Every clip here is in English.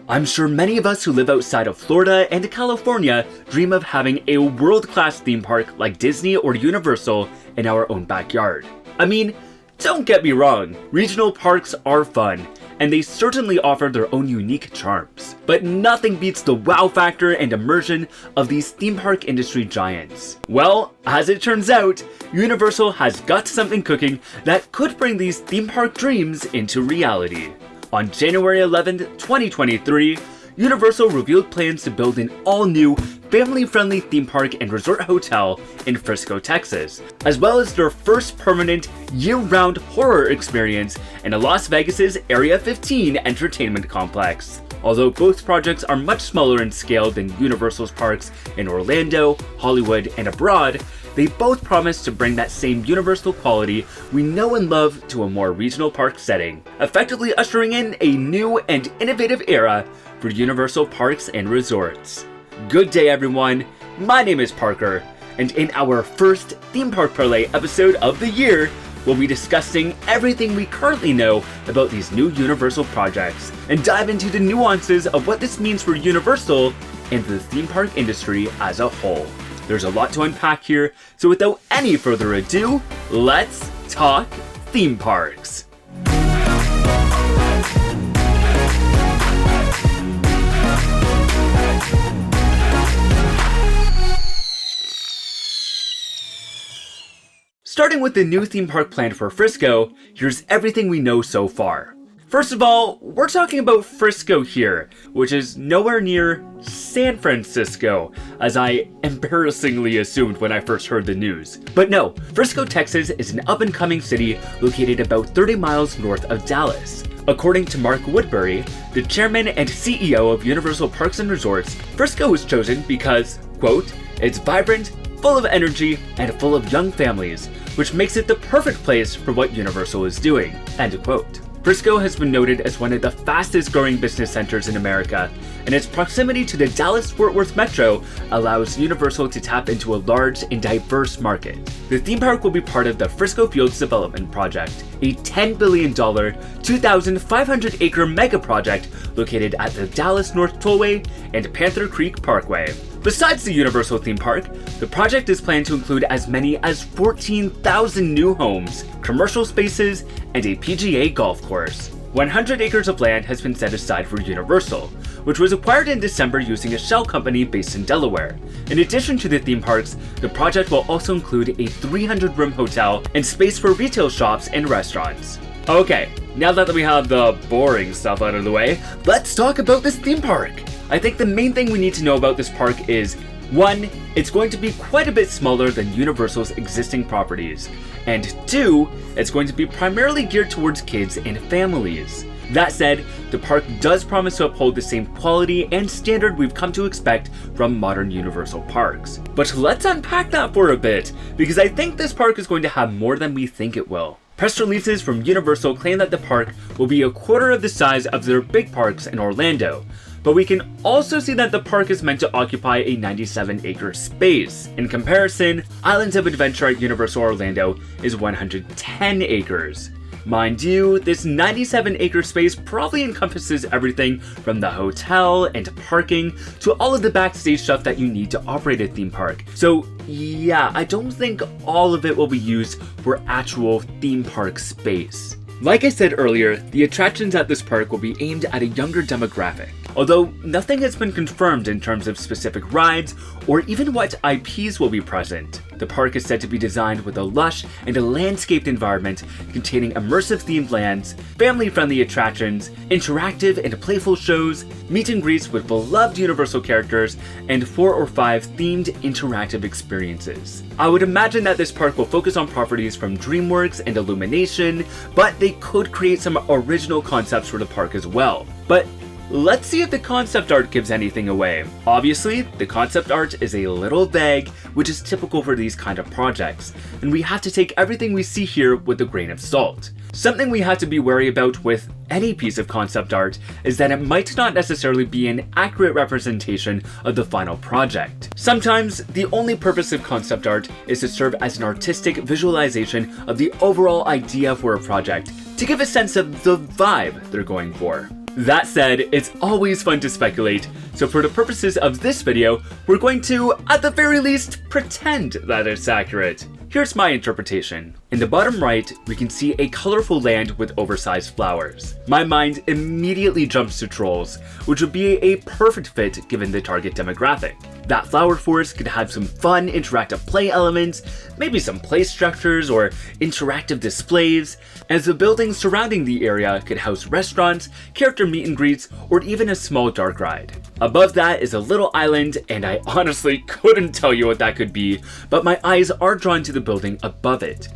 I'm sure many of us who live outside of Florida and California dream of having a world-class theme park like Disney or Universal in our own backyard. I mean, don't get me wrong, regional parks are fun, and they certainly offer their own unique charms. But nothing beats the wow factor and immersion of these theme park industry giants. Well, as it turns out, Universal has got something cooking that could bring these theme park dreams into reality. On January 11th, 2023, Universal revealed plans to build an all-new, family-friendly theme park and resort hotel in Frisco, Texas, as well as their first permanent, year-round horror experience in Las Vegas's Area 15 entertainment complex. Although both projects are much smaller in scale than Universal's parks in Orlando, Hollywood, and abroad, they both promise to bring that same Universal quality we know and love to a more regional park setting, effectively ushering in a new and innovative era for Universal parks and resorts. Good day everyone, my name is Parker, and in our first Theme Park Parlay episode of the year, we'll be discussing everything we currently know about these new Universal projects, and dive into the nuances of what this means for Universal and the theme park industry as a whole. There's a lot to unpack here, so without any further ado, let's talk theme parks. Starting with the new theme park planned for Frisco, here's everything we know so far. First of all, we're talking about Frisco here, which is nowhere near San Francisco, as I embarrassingly assumed when I first heard the news. But no, Frisco, Texas is an up-and-coming city located about 30 miles north of Dallas. According to Mark Woodbury, the chairman and CEO of Universal Parks and Resorts, Frisco was chosen because, quote, "It's vibrant, full of energy, and full of young families, which makes it the perfect place for what Universal is doing," end quote. Frisco has been noted as one of the fastest growing business centers in America, and its proximity to the Dallas-Fort Worth metro allows Universal to tap into a large and diverse market. The theme park will be part of the Frisco Fields Development Project, a $10 billion, 2,500-acre mega project located at the Dallas North Tollway and Panther Creek Parkway. Besides the Universal theme park, the project is planned to include as many as 14,000 new homes, commercial spaces, and a PGA golf course. 100 acres of land has been set aside for Universal, which was acquired in December using a shell company based in Delaware. In addition to the theme parks, the project will also include a 300-room hotel and space for retail shops and restaurants. Okay, now that we have the boring stuff out of the way, let's talk about this theme park. I think the main thing we need to know about this park is, 1, it's going to be quite a bit smaller than Universal's existing properties, and 2, it's going to be primarily geared towards kids and families. That said, the park does promise to uphold the same quality and standard we've come to expect from modern Universal parks. But let's unpack that for a bit, because I think this park is going to have more than we think it will. Press releases from Universal claim that the park will be a quarter of the size of their big parks in Orlando, but we can also see that the park is meant to occupy a 97-acre space. In comparison, Islands of Adventure at Universal Orlando is 110 acres. Mind you, this 97-acre space probably encompasses everything from the hotel and parking to all of the backstage stuff that you need to operate a theme park. So yeah, I don't think all of it will be used for actual theme park space. Like I said earlier, the attractions at this park will be aimed at a younger demographic. Although nothing has been confirmed in terms of specific rides or even what IPs will be present. The park is said to be designed with a lush and a landscaped environment containing immersive themed lands, family-friendly attractions, interactive and playful shows, meet and greets with beloved Universal characters, and 4 or 5 themed interactive experiences. I would imagine that this park will focus on properties from DreamWorks and Illumination, but they could create some original concepts for the park as well. But let's see if the concept art gives anything away. Obviously, the concept art is a little vague, which is typical for these kind of projects, and we have to take everything we see here with a grain of salt. Something we have to be wary about with any piece of concept art is that it might not necessarily be an accurate representation of the final project. Sometimes, the only purpose of concept art is to serve as an artistic visualization of the overall idea for a project, to give a sense of the vibe they're going for. That said, it's always fun to speculate, so for the purposes of this video, we're going to, at the very least, pretend that it's accurate. Here's my interpretation. In the bottom right, we can see a colorful land with oversized flowers. My mind immediately jumps to trolls, which would be a perfect fit given the target demographic. That flower forest could have some fun interactive play elements, maybe some play structures or interactive displays, as the buildings surrounding the area could house restaurants, character meet and greets, or even a small dark ride. Above that is a little island, and I honestly couldn't tell you what that could be, but my eyes are drawn to the building above it.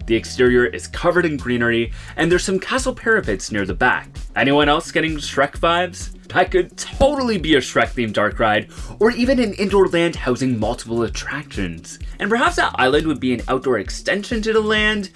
The exterior is covered in greenery, and there's some castle parapets near the back. Anyone else getting Shrek vibes? That could totally be a Shrek-themed dark ride, or even an indoor land housing multiple attractions. And perhaps that island would be an outdoor extension to the land?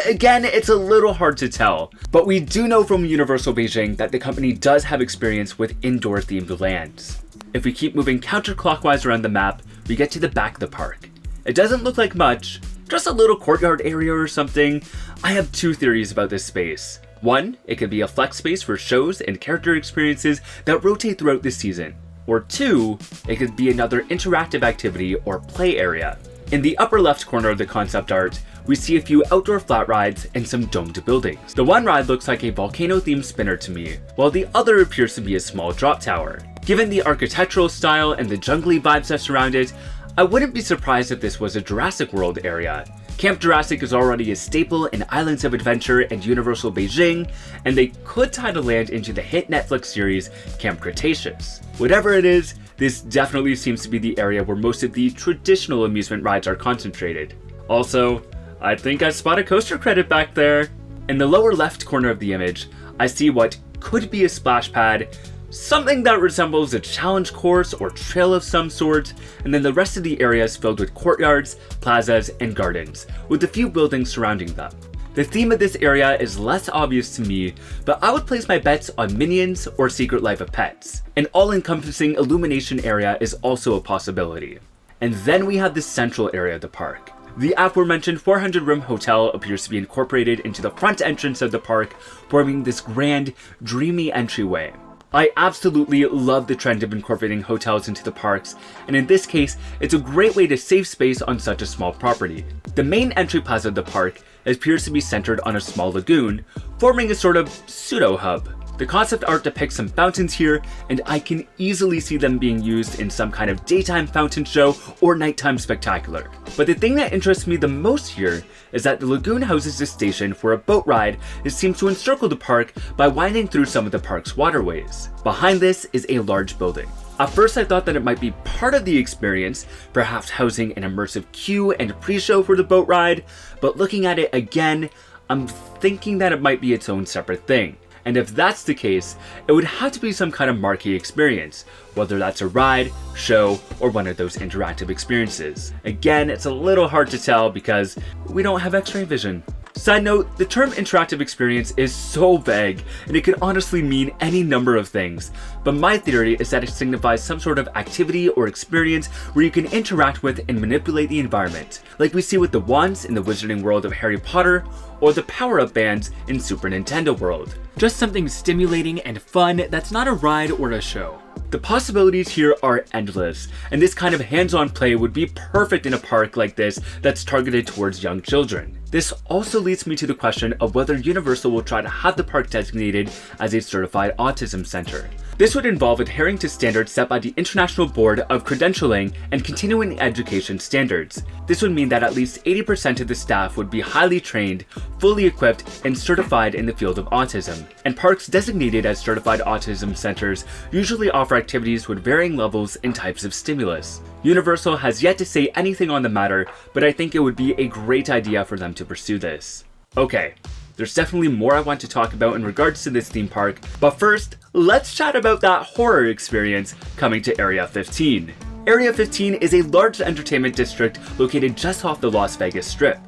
Again, it's a little hard to tell. But we do know from Universal Beijing that the company does have experience with indoor-themed lands. If we keep moving counterclockwise around the map, we get to the back of the park. It doesn't look like much, just a little courtyard area or something. I have two theories about this space. One, it could be a flex space for shows and character experiences that rotate throughout the season. Or two, it could be another interactive activity or play area. In the upper left corner of the concept art, we see a few outdoor flat rides and some domed buildings. The one ride looks like a volcano-themed spinner to me, while the other appears to be a small drop tower. Given the architectural style and the jungly vibes that surround it, I wouldn't be surprised if this was a Jurassic World area. Camp Jurassic is already a staple in Islands of Adventure and Universal Beijing, and they could tie the land into the hit Netflix series Camp Cretaceous. Whatever it is, this definitely seems to be the area where most of the traditional amusement rides are concentrated. Also, I think I spot a coaster credit back there. In the lower left corner of the image, I see what could be a splash pad, something that resembles a challenge course or trail of some sort, and then the rest of the area is filled with courtyards, plazas, and gardens, with a few buildings surrounding them. The theme of this area is less obvious to me, but I would place my bets on Minions or Secret Life of Pets. An all-encompassing illumination area is also a possibility. And then we have the central area of the park. The aforementioned 400-room hotel appears to be incorporated into the front entrance of the park, forming this grand, dreamy entryway. I absolutely love the trend of incorporating hotels into the parks, and in this case, it's a great way to save space on such a small property. The main entry plaza of the park appears to be centered on a small lagoon, forming a sort of pseudo-hub. The concept art depicts some fountains here, and I can easily see them being used in some kind of daytime fountain show or nighttime spectacular. But the thing that interests me the most here is that the lagoon houses a station for a boat ride that seems to encircle the park by winding through some of the park's waterways. Behind this is a large building. At first I thought that it might be part of the experience, perhaps housing an immersive queue and pre-show for the boat ride, but looking at it again, I'm thinking that it might be its own separate thing. And if that's the case, it would have to be some kind of marquee experience, whether that's a ride, show, or one of those interactive experiences. Again, it's a little hard to tell because we don't have X-ray vision. Side note, the term interactive experience is so vague, and it could honestly mean any number of things, but my theory is that it signifies some sort of activity or experience where you can interact with and manipulate the environment, like we see with the wands in the Wizarding World of Harry Potter, or the power-up bands in Super Nintendo World. Just something stimulating and fun that's not a ride or a show. The possibilities here are endless, and this kind of hands-on play would be perfect in a park like this that's targeted towards young children. This also leads me to the question of whether Universal will try to have the park designated as a certified autism center. This would involve adhering to standards set by the International Board of Credentialing and Continuing Education Standards. This would mean that at least 80% of the staff would be highly trained, fully equipped, and certified in the field of autism. And parks designated as certified autism centers usually offer activities with varying levels and types of stimulus. Universal has yet to say anything on the matter, but I think it would be a great idea for them to pursue this. Okay, there's definitely more I want to talk about in regards to this theme park, but first, let's chat about that horror experience coming to Area 15. Area 15 is a large entertainment district located just off the Las Vegas Strip.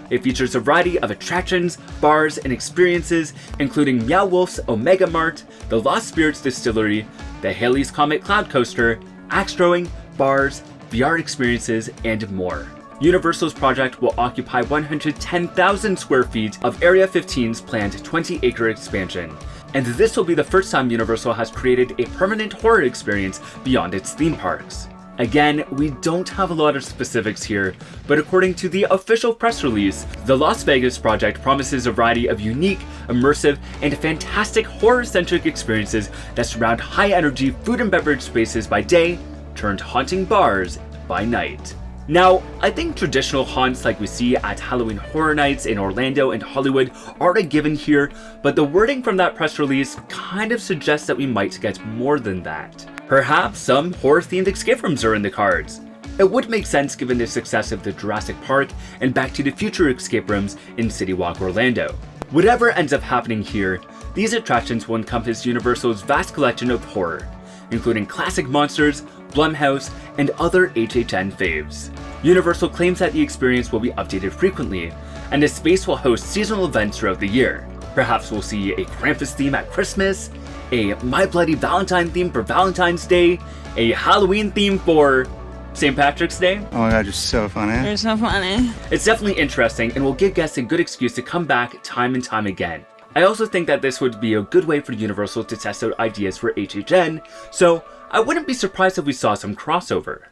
It features a variety of attractions, bars, and experiences, including Meow Wolf's Omega Mart, the Lost Spirits Distillery, the Halley's Comet Cloud Coaster, axe throwing, bars, VR experiences, and more. Universal's project will occupy 110,000 square feet of Area 15's planned 20-acre expansion. and this will be the first time Universal has created a permanent horror experience beyond its theme parks. Again, we don't have a lot of specifics here, but according to the official press release, the Las Vegas project promises a variety of unique, immersive, and fantastic horror-centric experiences that surround high-energy food and beverage spaces by day, turned haunting bars by night. Now, I think traditional haunts like we see at Halloween Horror Nights in Orlando and Hollywood are a given here, but the wording from that press release kind of suggests that we might get more than that. Perhaps some horror-themed escape rooms are in the cards. It would make sense given the success of the Jurassic Park and Back to the Future escape rooms in City Walk Orlando. Whatever ends up happening here, these attractions will encompass Universal's vast collection of horror, including classic monsters, Blumhouse, and other HHN faves. Universal claims that the experience will be updated frequently, and the space will host seasonal events throughout the year. Perhaps we'll see a Krampus theme at Christmas, a My Bloody Valentine theme for Valentine's Day, a Halloween theme for St. Patrick's Day. Oh my god, you're so funny. You're so funny. It's definitely interesting and will give guests a good excuse to come back time and time again. I also think that this would be a good way for Universal to test out ideas for HHN, so I wouldn't be surprised if we saw some crossover.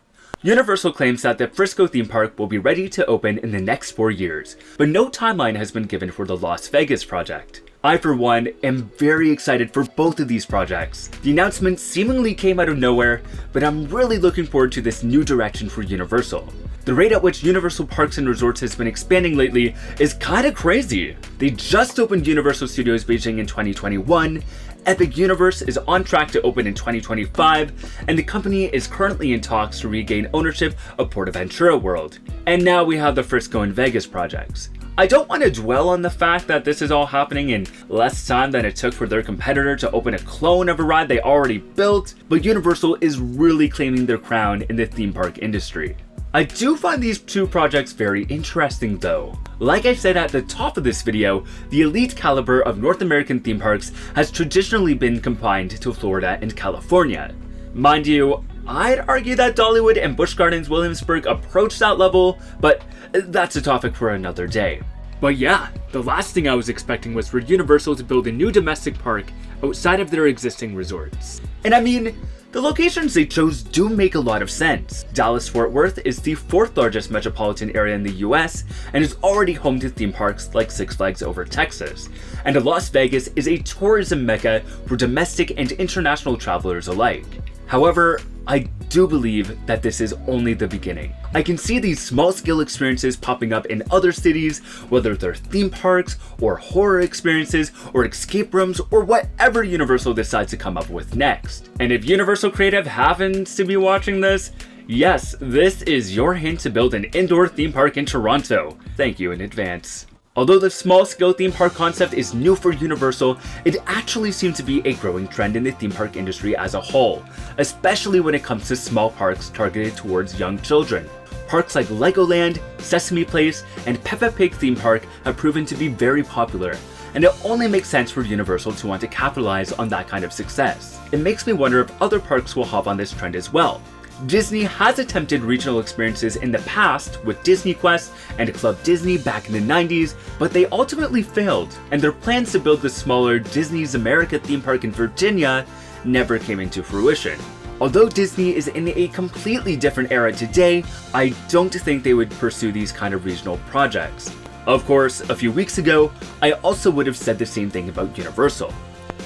Universal claims that the Frisco theme park will be ready to open in the next 4 years, but no timeline has been given for the Las Vegas project. I, for one, am very excited for both of these projects. The announcement seemingly came out of nowhere, but I'm really looking forward to this new direction for Universal. The rate at which Universal Parks and Resorts has been expanding lately is kinda crazy. They just opened Universal Studios Beijing in 2021, Epic Universe is on track to open in 2025, and the company is currently in talks to regain ownership of PortAventura World. And now we have the Frisco and Vegas projects. I don't want to dwell on the fact that this is all happening in less time than it took for their competitor to open a clone of a ride they already built, but Universal is really claiming their crown in the theme park industry. I do find these two projects very interesting though. Like I said at the top of this video, the elite caliber of North American theme parks has traditionally been confined to Florida and California. Mind you, I'd argue that Dollywood and Busch Gardens Williamsburg approach that level, but that's a topic for another day. But yeah, the last thing I was expecting was for Universal to build a new domestic park outside of their existing resorts. And I mean, the locations they chose do make a lot of sense. Dallas-Fort Worth is the 4th largest metropolitan area in the US and is already home to theme parks like Six Flags Over Texas. And Las Vegas is a tourism mecca for domestic and international travelers alike. However, I do believe that this is only the beginning. I can see these small-scale experiences popping up in other cities, whether they're theme parks, or horror experiences, or escape rooms, or whatever Universal decides to come up with next. And if Universal Creative happens to be watching this, yes, this is your hint to build an indoor theme park in Toronto. Thank you in advance. Although the small-scale theme park concept is new for Universal, it actually seems to be a growing trend in the theme park industry as a whole, especially when it comes to small parks targeted towards young children. Parks like Legoland, Sesame Place, and Peppa Pig theme park have proven to be very popular, and it only makes sense for Universal to want to capitalize on that kind of success. It makes me wonder if other parks will hop on this trend as well. Disney has attempted regional experiences in the past with Disney Quest and Club Disney back in the 90s, but they ultimately failed, and their plans to build the smaller Disney's America theme park in Virginia never came into fruition. Although Disney is in a completely different era today, I don't think they would pursue these kind of regional projects. Of course, a few weeks ago, I also would have said the same thing about Universal.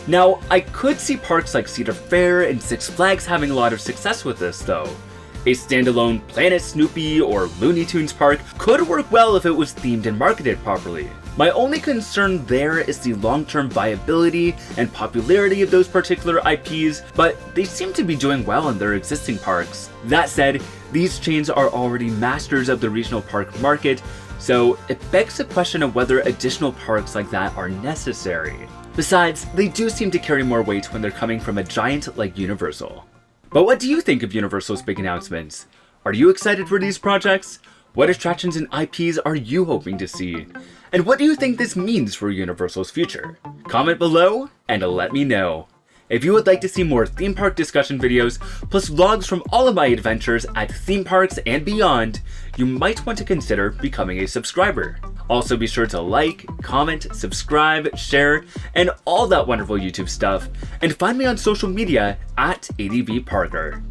Now, I could see parks like Cedar Fair and Six Flags having a lot of success with this though. A standalone Planet Snoopy or Looney Tunes park could work well if it was themed and marketed properly. My only concern there is the long-term viability and popularity of those particular IPs, but they seem to be doing well in their existing parks. That said, these chains are already masters of the regional park market, so it begs the question of whether additional parks like that are necessary. Besides, they do seem to carry more weight when they're coming from a giant like Universal. But what do you think of Universal's big announcements? Are you excited for these projects? What attractions and IPs are you hoping to see? And what do you think this means for Universal's future? Comment below and let me know. If you would like to see more theme park discussion videos, plus vlogs from all of my adventures at theme parks and beyond, you might want to consider becoming a subscriber. Also be sure to like, comment, subscribe, share, and all that wonderful YouTube stuff, and find me on social media at ADVParker.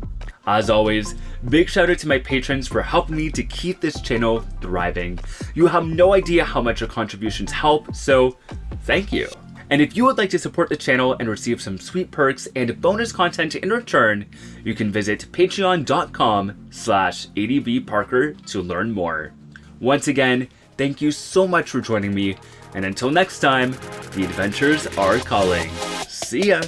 As always, big shout out to my patrons for helping me to keep this channel thriving. You have no idea how much your contributions help, so thank you. And if you would like to support the channel and receive some sweet perks and bonus content in return, you can visit patreon.com/ADVParker to learn more. Once again, thank you so much for joining me, and until next time, the adventures are calling. See ya!